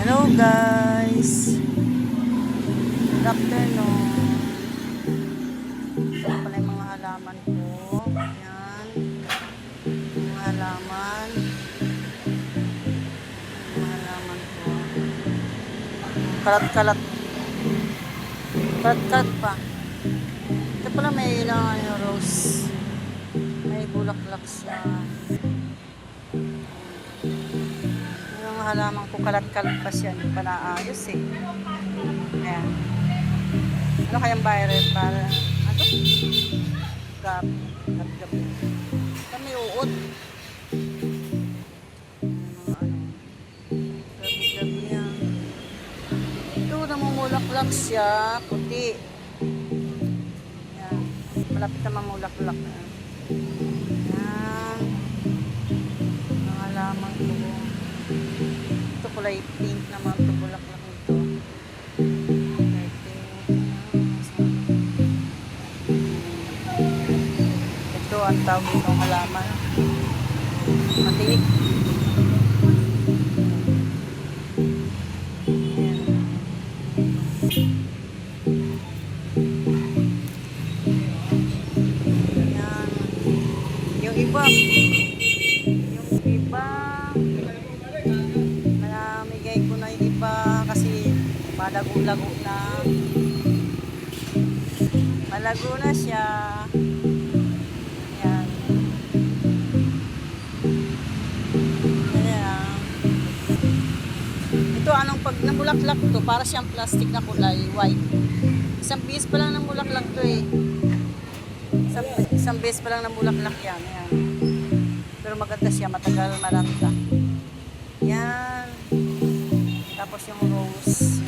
Hello guys, good afternoon. Ito pala yung mga halaman ko. Ayan, mga halaman. Mga halaman ko. Kalat-kalat. Kalat-kalat pa. Ito pala may ilang rose. May bulaklak siya. Yung halaman ko kalat-kalat pa siya. Hindi pa naayos eh. Ayan. Ano kayang viral para ano? Gabi. Gabi. Kami uod. Gabi-gabi yan. Ito namumulaklak siya. Puti. Ayan. Malapit na mamulaklak na. Ayan. Mga lamang ko. Ito kulay pink naman. Ito bulaklak nito. Ito ang tawag itong halaman. Matinik. Ayan. Yung iba, malamigay ko na yung iba kasi malago-lago na. Malago na siya. Ayan. Ayan. Ito anong pag namulaklak to, para siyang plastic na kulay, white. Isang bihis pa lang namulaklak to eh. Isang bihis pa lang namulaklak yan. Ayan. Pero maganda siya, matagal maranta. Yan. Tapos yung rose.